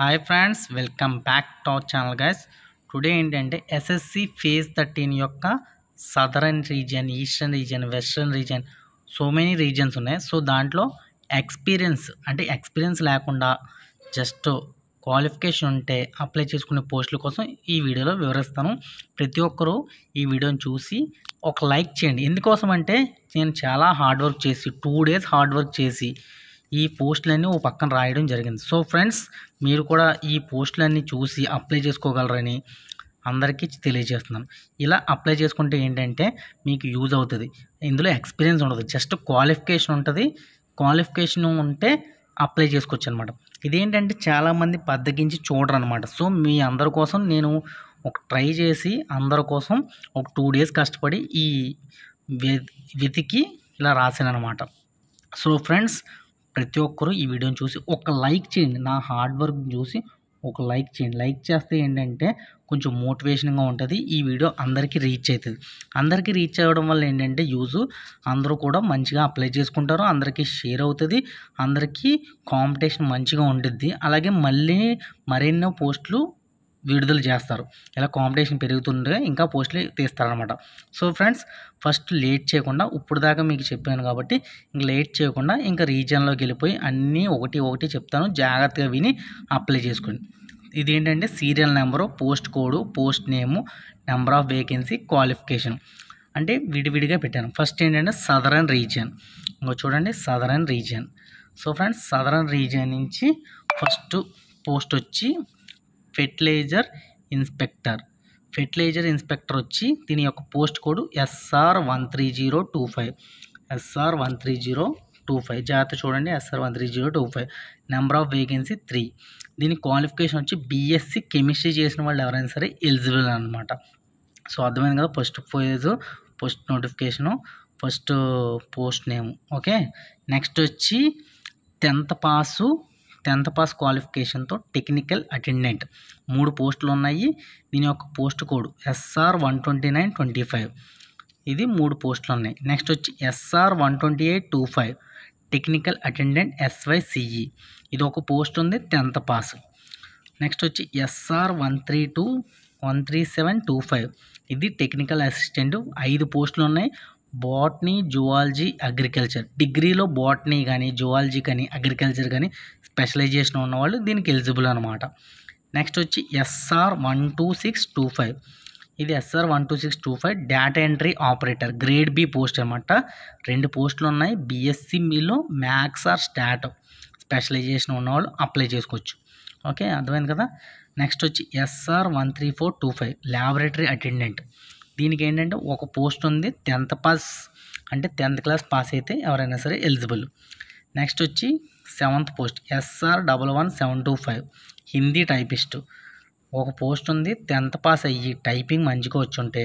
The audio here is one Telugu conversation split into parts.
Hi friends, welcome back to our channel guys. Today ఏంటంటే ఎస్ఎస్సి ఫేజ్ 13 యొక్క southern region, eastern region, western region, so many regions ఉన్నాయి. సో దాంట్లో ఎక్స్పీరియన్స్ లేకుండా జస్ట్ క్వాలిఫికేషన్ ఉంటే అప్లై చేసుకునే పోస్టుల కోసం ఈ వీడియోలో వివరిస్తాను. ప్రతి ఒక్కరూ ఈ వీడియోని చూసి ఒక లైక్ చేయండి. ఎందుకోసం అంటే నేను చాలా హార్డ్ వర్క్ చేసి 2 days హార్డ్ వర్క్ చేసి ఈ పోస్టులన్నీ ఓ పక్కన రాయడం జరిగింది. సో ఫ్రెండ్స్, మీరు కూడా ఈ పోస్టులన్నీ చూసి అప్లై చేసుకోగలరని అందరికీ తెలియజేస్తున్నాను. ఇలా అప్లై చేసుకుంటే ఏంటంటే మీకు యూజ్ అవుతుంది. ఇందులో ఎక్స్పీరియన్స్ ఉండదు, జస్ట్ క్వాలిఫికేషన్ ఉంటుంది. క్వాలిఫికేషన్ ఉంటే అప్లై చేసుకోవచ్చు అనమాట. ఇదేంటంటే చాలామంది బద్దకించి చూడరు అనమాట. సో మీ అందరి కోసం నేను ఒక ట్రై చేసి అందరి కోసం ఒక 2 days కష్టపడి ఈ వెతికి ఇలా రాశాను అనమాట. సో ఫ్రెండ్స్, ప్రతి ఒక్కరూ ఈ వీడియోని చూసి ఒక లైక్ చేయండి. నా హార్డ్ వర్క్ చూసి ఒక లైక్ చేయండి. లైక్ చేస్తే ఏంటంటే కొంచెం మోటివేషన్గా ఉంటుంది. ఈ వీడియో అందరికీ రీచ్ అవుతుంది. అందరికీ రీచ్ అవ్వడం వల్ల ఏంటంటే యూజ్, అందరూ కూడా మంచిగా అప్లై చేసుకుంటారు, అందరికీ షేర్ అవుతుంది, అందరికీ కాంపిటీషన్ మంచిగా ఉంటుంది. అలాగే మరెన్నో పోస్టులు విడుదల చేస్తారు. ఇలా కాంపిటీషన్ పెరుగుతుంటే ఇంకా పోస్టులు తీస్తారనమాట. సో ఫ్రెండ్స్, ఫస్ట్ లేట్ చేయకుండా, ఇప్పుడు దాకా మీకు చెప్పాను కాబట్టి ఇంక లేట్ చేయకుండా ఇంకా రీజియన్లోకి వెళ్ళిపోయి అన్నీ ఒకటి చెప్తాను. జాగ్రత్తగా విని అప్లై చేసుకోండి. ఇదేంటంటే serial number, post code, post name, number of vacancy, qualification అంటే విడివిడిగా పెట్టాను. ఫస్ట్ ఏంటంటే సదరన్ రీజియన్. ఇంకో చూడండి, southern region. So friends, southern region నుంచి ఫస్ట్ పోస్ట్ వచ్చి ఫెర్టిలైజర్ ఇన్స్పెక్టర్ వచ్చి దీని యొక్క పోస్ట్ కోడ్ SR13025. జాగ్రత్త చూడండి, SR13025. Number of vacancy 3. దీని క్వాలిఫికేషన్ వచ్చి BSc కెమిస్ట్రీ చేసిన వాళ్ళు ఎవరైనా సరే ఎలిజిబుల్ అనమాట. సో అర్థమైంది కదా. First notification, first post name. Okay, next వచ్చి 10th పాస్ క్వాలిఫికేషన్తో టెక్నికల్ అటెండెంట్. 3 పోస్టులు ఉన్నాయి. దీని యొక్క పోస్ట్ కోడ్ SR12925. ఇది 3 పోస్టులు ఉన్నాయి. నెక్స్ట్ వచ్చి SR12825 టెక్నికల్ అటెండెంట్ SYCE. ఇది ఒక పోస్ట్ ఉంది, 10th పాస్. నెక్స్ట్ వచ్చి SR13725. ఇది టెక్నికల్ అసిస్టెంట్. 5 పోస్టులు ఉన్నాయి. Botany, zoology, agriculture. డిగ్రీలో బాటనీ కానీ, జువాలజీ కానీ, అగ్రికల్చర్ కానీ స్పెషలైజేషన్ ఉన్నవాళ్ళు దీనికి ఎలిజిబుల్ అనమాట. నెక్స్ట్ వచ్చి SR12625. ఇది SR12625 data entry operator, grade B post అనమాట. 2 పోస్టులు ఉన్నాయి. BScలో మ్యాథ్స్ ఆర్ స్టాట్ స్పెషలైజేషన్ ఉన్నవాళ్ళు అప్లై చేసుకోవచ్చు. ఓకే, అర్థమైంది కదా. నెక్స్ట్ వచ్చి SR13425 ల్యాబొరేటరీ అటెండెంట్. దీనికి ఏంటంటే ఒక పోస్ట్ ఉంది, 10th పాస్ అంటే 10th క్లాస్ పాస్ అయితే ఎవరైనా సరే ఎలిజిబుల్. నెక్స్ట్ వచ్చి 7th post SR11725 Hindi typist. ఒక పోస్ట్ ఉంది, 10th పాస్ అయ్యి టైపింగ్ మంచిగా వచ్చుంటే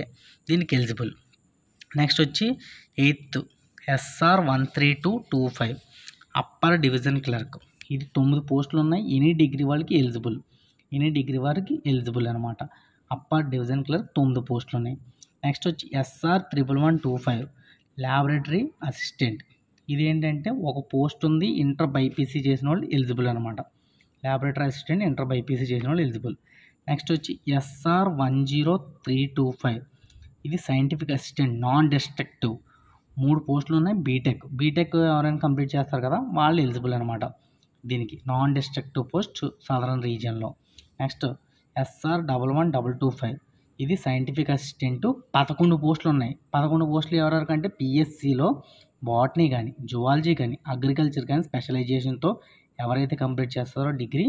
దీనికి ఎలిజిబుల్. నెక్స్ట్ వచ్చి 8th SR13225 upper division clerk. ఇది 9 పోస్టులు ఉన్నాయి. ఎనీ డిగ్రీ వారికి ఎలిజిబుల్ అనమాట. అప్పర్ డివిజన్ క్లర్క్ 9 పోస్టులు ఉన్నాయి. నెక్స్ట్ వచ్చి SR11125 ల్యాబొరేటరీ అసిస్టెంట్. ఇది ఏంటంటే ఒక పోస్ట్ ఉంది, ఇంటర్ బైపీసీ చేసిన వాళ్ళు ఎలిజిబుల్ అనమాట. ల్యాబొరేటరీ అసిస్టెంట్ ఇంటర్ బైపీసీ చేసిన వాళ్ళు ఎలిజిబుల్. నెక్స్ట్ వచ్చి SR10325. ఇది సైంటిఫిక్ అసిస్టెంట్ నాన్ డిస్ట్రక్టివ్. 3 పోస్టులు ఉన్నాయి. బీటెక్ ఎవరైనా కంప్లీట్ చేస్తారు కదా, వాళ్ళు ఎలిజిబుల్ అనమాట. దీనికి నాన్ డిస్ట్రక్టివ్ పోస్ట్ సదరన్ రీజియన్లో. Next SR11225. ఇది సైంటిఫిక్ అసిస్టెంట్. 11 పోస్టులు ఉన్నాయి. 11 పోస్టులు ఎవరెవరికంటే BScలో బాటనీ కానీ, జువాలజీ కానీ, అగ్రికల్చర్ కానీ స్పెషలైజేషన్తో ఎవరైతే కంప్లీట్ చేస్తారో డిగ్రీ,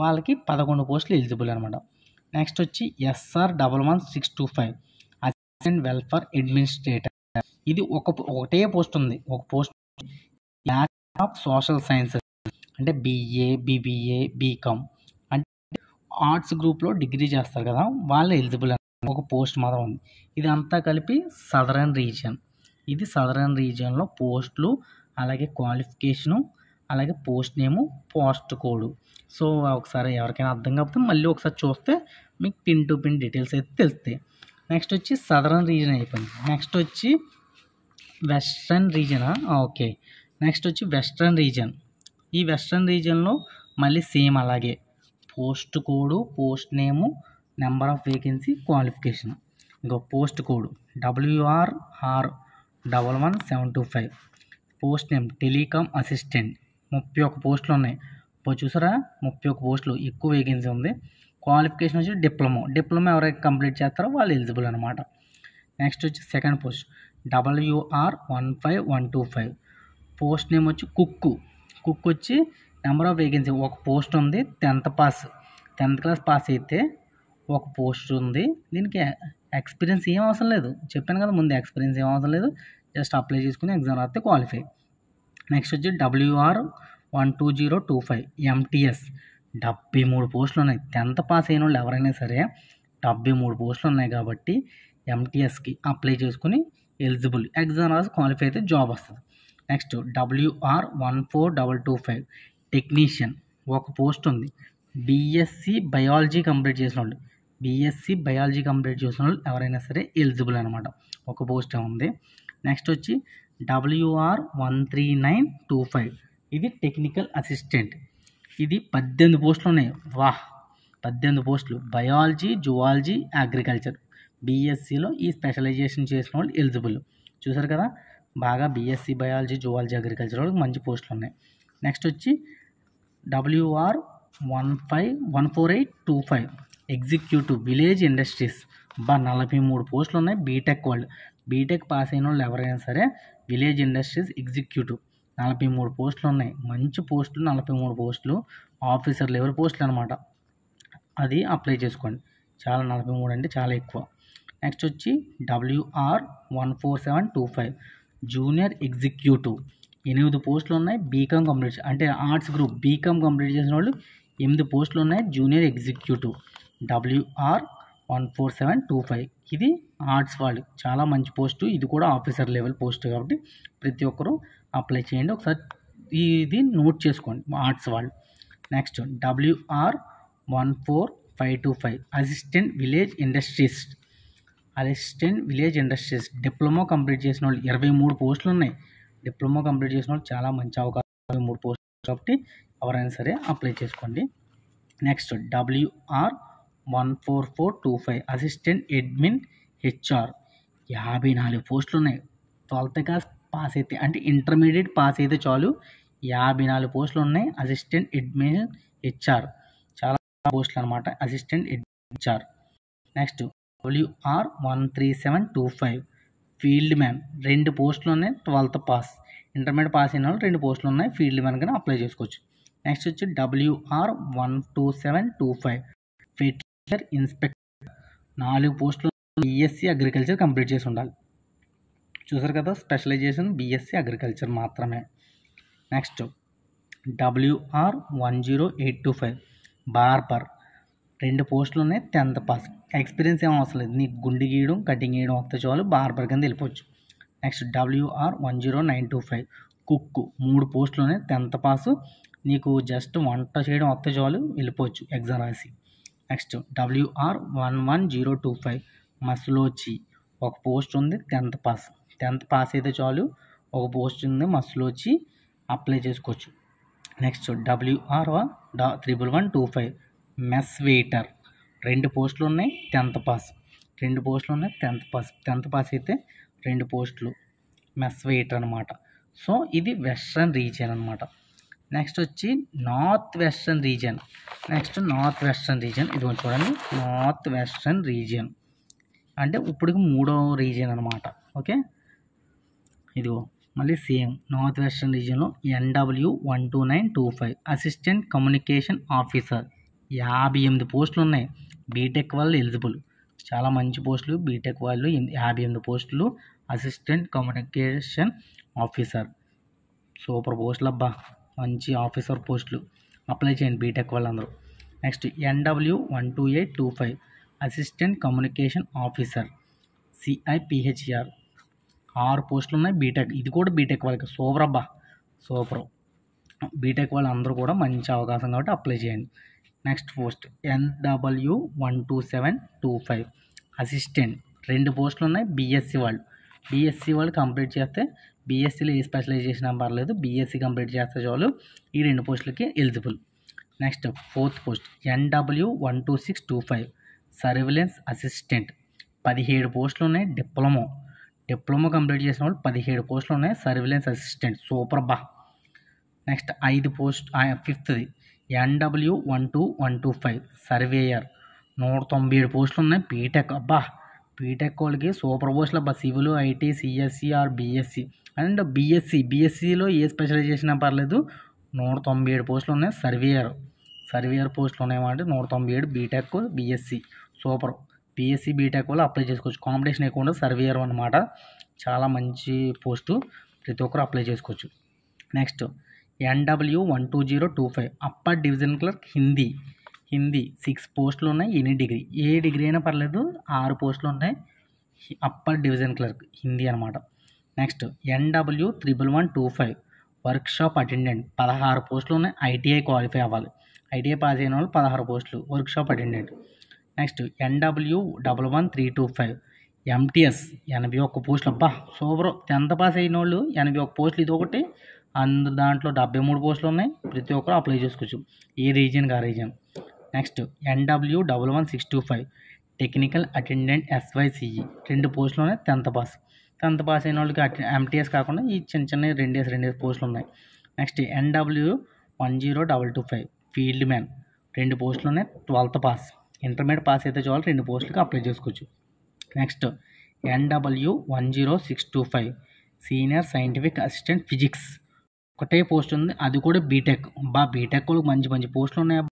వాళ్ళకి 11 పోస్టులు ఎలిజిబుల్ అనమాట. నెక్స్ట్ వచ్చి SR11625 అసిస్టెంట్ వెల్ఫేర్ అడ్మినిస్ట్రేటర్. ఇది ఒకటే పోస్ట్ ఉంది. ఒక post bachelor of social sciences అంటే BA, BBA, BCom అంటే ఆర్ట్స్ గ్రూప్లో డిగ్రీ చేస్తారు కదా, వాళ్ళు ఎలిజిబుల్. ఒక పోస్ట్ మాత్రం ఉంది. ఇది అంతా కలిపి సదరన్ రీజియన్. ఇది సదరన్ రీజియన్లో పోస్టులు, అలాగే క్వాలిఫికేషను, అలాగే పోస్ట్ నేము, పోస్ట్ కోడ్. సో ఒకసారి ఎవరికైనా అర్థం కాకపోతే మళ్ళీ ఒకసారి చూస్తే మీకు పిన్ టు పిన్ డీటెయిల్స్ అయితే తెలుస్తాయి. నెక్స్ట్ వచ్చి సదరన్ రీజియన్ అయిపోయింది. నెక్స్ట్ వచ్చి వెస్ట్రన్ రీజియనా. ఓకే, నెక్స్ట్ వచ్చి వెస్ట్రన్ రీజియన్. ఈ వెస్ట్రన్ రీజియన్లో మళ్ళీ సేమ్ అలాగే post code, post name, number of vacancy, qualification. ఇంకో post code WRR11725. Post name telecom assistant. 31 పోస్టులు ఉన్నాయి. ఇప్పుడు చూసారా 31 పోస్టులు, ఎక్కువ వేకెన్సీ ఉంది. క్వాలిఫికేషన్ వచ్చి డిప్లొమా ఎవరైతే కంప్లీట్ చేస్తారో వాళ్ళు ఎలిజిబుల్ అనమాట. నెక్స్ట్ వచ్చి second post WR15125. Post name వచ్చి కుక్ వచ్చి నెంబర్ ఆఫ్ వేకెన్సీ ఒక పోస్ట్ ఉంది. 10th క్లాస్ పాస్ అయితే ఒక పోస్ట్ ఉంది. దీనికి ఎక్స్పీరియన్స్ ఏం అవసరం లేదు, చెప్పాను కదా ముందు, ఎక్స్పీరియన్స్ ఏం అవసరం లేదు. జస్ట్ అప్లై చేసుకుని ఎగ్జామ్ రాస్తే క్వాలిఫై. నెక్స్ట్ వచ్చి WR12025 MTS. 73 పోస్టులు ఉన్నాయి. 10th పాస్ అయిన వాళ్ళు ఎవరైనా సరే 73 పోస్టులు ఉన్నాయి కాబట్టి MTSకి అప్లై చేసుకుని ఎలిజిబుల్, ఎగ్జామ్ రాసి క్వాలిఫై అయితే జాబ్ వస్తుంది. Next WR14225 technician. ఒక పోస్ట్ ఉంది. BSc బయాలజీ కంప్లీట్ చేసిన వాళ్ళు ఎవరైనా సరే ఎలిజిబుల్ అనమాట. ఒక పోస్ట్ ఉంది. నెక్స్ట్ వచ్చి WR13925. ఇది టెక్నికల్ అసిస్టెంట్. ఇది 18 పోస్టులు ఉన్నాయి. 18 పోస్టులు. బయాలజీ, జువాలజీ, అగ్రికల్చర్, BScలో ఈ స్పెషలైజేషన్ చేసిన వాళ్ళు ఎలిజిబుల్. చూసారు కదా, బాగా BSc బయాలజీ, జువాలజీ, అగ్రికల్చర్ వాళ్ళకి మంచి పోస్టులు ఉన్నాయి. నెక్స్ట్ వచ్చి WR14825 ఎగ్జిక్యూటివ్ విలేజ్ ఇండస్ట్రీస్. 43 పోస్టులు ఉన్నాయి. బీటెక్ పాస్ అయిన వాళ్ళు ఎవరైనా సరే విలేజ్ ఇండస్ట్రీస్ ఎగ్జిక్యూటివ్ 43 పోస్టులు ఉన్నాయి. మంచి పోస్టులు, 43 పోస్టులు, ఆఫీసర్ లెవెల్ పోస్టులు అనమాట. అది అప్లై చేసుకోండి. 43 అంటే చాలా ఎక్కువ. నెక్స్ట్ వచ్చి WR14725 జూనియర్ ఎగ్జిక్యూటివ్. 8 పోస్టులు ఉన్నాయి. బీకామ్ కంప్లీట్ అంటే ఆర్ట్స్ గ్రూప్ బీకామ్ కంప్లీట్ చేసిన వాళ్ళు 8 పోస్టులు ఉన్నాయి. Junior executive WR14725. ఇది ఆర్ట్స్ వాళ్ళు, చాలా మంచి పోస్టు. ఇది కూడా ఆఫీసర్ లెవెల్ పోస్ట్ కాబట్టి ప్రతి ఒక్కరూ అప్లై చేయండి. ఒకసారి ఇది నోట్ చేసుకోండి ఆర్ట్స్ వాళ్ళు. Next WR14525 assistant village industries. Diploma complete చేసిన వాళ్ళు 23 పోస్టులు ఉన్నాయి. డిప్లొమా కంప్లీట్ చేసిన వాళ్ళు చాలా మంచి అవకాశం. 3 పోస్టులు కాబట్టి ఎవరైనా సరే అప్లై చేసుకోండి. Next WR14425 assistant admin HR. 54 పోస్టులు ఉన్నాయి. 12th క్లాస్ పాస్ అయితే అంటే ఇంటర్మీడియట్ పాస్ అయితే చాలు. 54 పోస్టులు ఉన్నాయి. అసిస్టెంట్ అడ్మిన్ HR చాలా పోస్టులు అనమాట. Assistant HR. Next WR13725 field man. 2 పోస్టులు ఉన్నాయి. 12th పాస్, ఇంటర్మీడియట్ పాస్ అయిన వాళ్ళు 2 పోస్టులు ఉన్నాయి. ఫీల్డ్ మ్యాన్ కానీ అప్లై చేసుకోవచ్చు. నెక్స్ట్ వచ్చి WR12725 ఫెర్టిలైజర్ ఇన్స్పెక్టర్. 4 పోస్టులు. BSc అగ్రికల్చర్ కంప్లీట్ చేసి ఉండాలి. చూసారు కదా, స్పెషలైజేషన్ BSc అగ్రికల్చర్ మాత్రమే. Next WR10825 barber. 2 పోస్టులు ఉన్నాయి. 10th pass. ఎక్స్పీరియన్స్ ఏం అవసరం లేదు. నీకు గుండి గీయడం, కటింగ్ గీయడం వస్తే చాలు, బార్బర్ కింద వెళ్ళిపోవచ్చు. Next WR10925 cook. 3 పోస్టులు ఉన్నాయి. 10th pass. నీకు జస్ట్ వంట చేయడం వస్తే చాలు, వెళ్ళిపోవచ్చు ఎగ్జామ్ రాసి. Next WR11025 మస్లోచి. ఒక పోస్ట్ ఉంది. 10th పాస్ పాస్ అయితే చాలు, ఒక పోస్ట్ ఉంది మస్లోచి, అప్లై చేసుకోవచ్చు. Next WR11125 mess waiter. 2 పోస్టులు ఉన్నాయి. 10th pass. 2 పోస్టులు ఉన్నాయి. 10th పాస్ అయితే 2 పోస్టులు మెస్ వెయిటర్ అనమాట. సో ఇది వెస్ట్రన్ రీజియన్ అనమాట. నెక్స్ట్ వచ్చి నార్త్ వెస్ట్రన్ రీజియన్. ఇది చూడండి, నార్త్ వెస్ట్రన్ రీజియన్ అంటే ఇప్పటికి 3వ రీజియన్ అనమాట. ఓకే, ఇదిగో మళ్ళీ సేమ్ నార్త్ వెస్ట్రన్ రీజియన్లో NW12925 అసిస్టెంట్ కమ్యూనికేషన్ ఆఫీసర్. 58 పోస్టులు ఉన్నాయి. బీటెక్ వాళ్ళు ఎలిజిబుల్. చాలా మంచి పోస్టులు. బీటెక్ వాళ్ళు 58 పోస్టులు. Assistant communication officer. సూపర్ పోస్టులు అబ్బా, మంచి ఆఫీసర్ పోస్టులు. అప్లై చేయండి బీటెక్ వాళ్ళందరూ. Next NW12825 assistant communication officer CIPHR. 6 పోస్టులు ఉన్నాయి. బీటెక్, ఇది కూడా బీటెక్ వాళ్ళకి. సూపర్ అబ్బా, సూపర్. బీటెక్ వాళ్ళందరూ కూడా మంచి అవకాశం కాబట్టి అప్లై చేయండి. Next post NW12725 assistant. 2 పోస్టులు ఉన్నాయి. BSc వాళ్ళు కంప్లీట్ చేస్తే, BScలో ఏ స్పెషలైజేషన్ పర్లేదు, BSc కంప్లీట్ చేస్తే చాలు, ఈ 2 పోస్టులకి eligible. Next 4th post NW12625 surveillance assistant 17 పోస్టులు ఉన్నాయి. డిప్లొమా కంప్లీట్ చేసిన వాళ్ళు 17 పోస్టులు ఉన్నాయి. సర్వేలెన్స్ అసిస్టెంట్ సూపర్ బా. Next 5 post 5th NW12125 surveyor 197 పోస్టులు ఉన్నాయి. బీటెక్ అబ్బా, బీటెక్ వాళ్ళకి సూపర్ పోస్టులు అబ్బా. Civil, IT, CSC or BSc and బీఎస్సీలో ఏ స్పెషలైజేషన్ పర్లేదు. 197 పోస్టులు ఉన్నాయి. సర్వేయర్ పోస్టులు ఉన్నాయన్నమాట. 197 BTech BSc super. BSc BTech వాళ్ళు అప్లై చేసుకోవచ్చు. కాంపిటీషన్ ఎక్కువ ఉండదు. సర్వేయర్ అనమాట, చాలా మంచి పోస్టు, ప్రతి ఒక్కరు అప్లై చేసుకోవచ్చు. Next NW12025 upper division clerk Hindi 6 పోస్టులు ఉన్నాయి. ఎనీ డిగ్రీ, ఏ డిగ్రీ అయినా పర్లేదు. 6 పోస్టులు ఉన్నాయి. అప్పర్ డివిజన్ క్లర్క్ హిందీ అనమాట. నెక్స్ట్ NW11125 వర్క్షాప్ అటెండెంట్ 16 పోస్టులు ఉన్నాయి. ఐటీఐ క్వాలిఫై అవ్వాలి. ఐటీఐ పాస్ అయిన వాళ్ళు 16 పోస్టులు workshop attendant. Next NW11325 MTS 81 పోస్టులు అబ్బా సూపర్. 10th పాస్ అయిన వాళ్ళు 81 పోస్టులు, ఇది ఒకటి. దాంట్లో 73 పోస్టులు ఉన్నాయి. ప్రతి ఒక్కరు అప్లై చేసుకోవచ్చు, ఏ రీజియన్కి ఆ region. Next NW11625 technical attendant SYCE 2 పోస్టులు ఉన్నాయి. 10th పాస్ అయిన వాళ్ళకి ఎంటీఎస్ కాకుండా ఈ చిన్న రెండేసి పోస్టులు ఉన్నాయి. నెక్స్ట్ NW10225 ఫీల్డ్ మ్యాన్ 2 పోస్టులు ఉన్నాయి. 12th పాస్, ఇంటర్మీడియట్ పాస్ అయితే చాలు, 2 పోస్టులకి అప్లై చేసుకోవచ్చు. Next NW10625 senior scientific assistant physics 1 post ఉంది. అది కూడా బీటెక్. బీటెక్ వాళ్ళకి మంచి పోస్టులు ఉన్నాయి.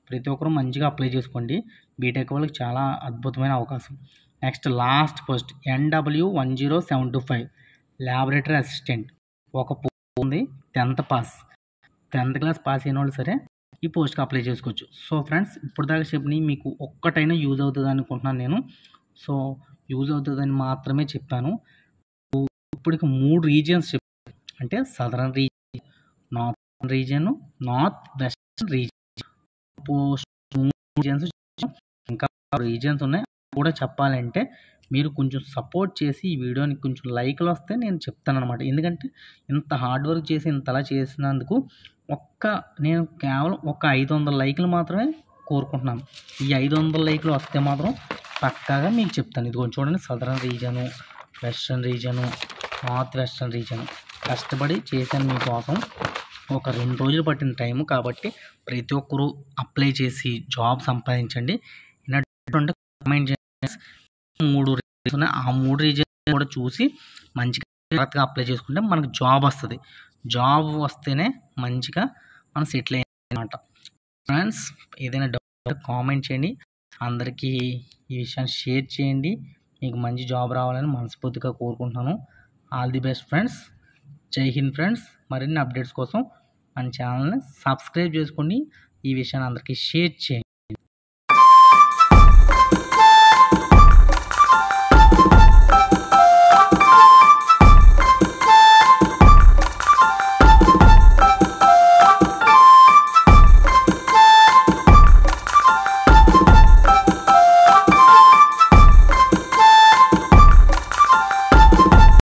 ప్రతి ఒక్కరు మంచిగా అప్లై చేసుకోండి. బీటెక్ వాళ్ళకి చాలా అద్భుతమైన అవకాశం. Next last post NW10725 laboratory assistant 1 post ఉంది. 10th క్లాస్ పాస్ అయిన వాళ్ళు సరే ఈ పోస్ట్కి అప్లై చేసుకోవచ్చు. సో ఫ్రెండ్స్, ఇప్పుడు దాకా చెప్పి మీకు ఒక్కటైనా యూజ్ అవుతుంది అనుకుంటున్నాను నేను. సో యూజ్ అవుతుందని మాత్రమే చెప్పాను. ఇప్పటికి 3 రీజియన్స్ చెప్పాను, అంటే southern region, northern region, north western region. Post 3 regions, ఇంకా రీజియన్స్ ఉన్నాయి కూడా చెప్పాలంటే మీరు కొంచెం సపోర్ట్ చేసి ఈ వీడియోని కొంచెం లైక్లు వస్తే నేను చెప్తాను అనమాట. ఎందుకంటే ఇంత హార్డ్ వర్క్ చేసి ఇంతలా చేసినందుకు నేను కేవలం 500 లైక్లు మాత్రమే కోరుకుంటున్నాను. ఈ 500 లైక్లు వస్తే మాత్రం పక్కాగా మీకు చెప్తాను. ఇది కొంచెం చూడండి, southern region, western region, north western region కష్టపడి చేశాను మీకోసం. 2 రోజులు పట్టిన టైము. కాబట్టి ప్రతి ఒక్కరూ అప్లై చేసి జాబ్ సంపాదించండి. కామెంట్ చేయండి. 3 రీజన్స్ ఉన్నాయి. ఆ 3 రీజన్స్ కూడా చూసి మంచిగా జాగ్రత్తగా అప్లై చేసుకుంటే మనకు జాబ్ వస్తుంది. జాబ్ వస్తేనే మంచిగా మనం సెటిల్ అయ్యామన్నమాట. ఫ్రెండ్స్, ఏదైనా డౌట్ కామెంట్ చేయండి. అందరికీ ఈ విషయాన్ని షేర్ చేయండి. మీకు మంచి జాబ్ రావాలని మనస్ఫూర్తిగా కోరుకుంటున్నాను. All the best friends. జై హింద్ ఫ్రెండ్స్. మరిన్ని అప్డేట్స్ కోసం మన ఛానల్ని సబ్స్క్రైబ్ చేసుకోండి. ఈ విషయాన్ని అందరికీ షేర్ చేయండి.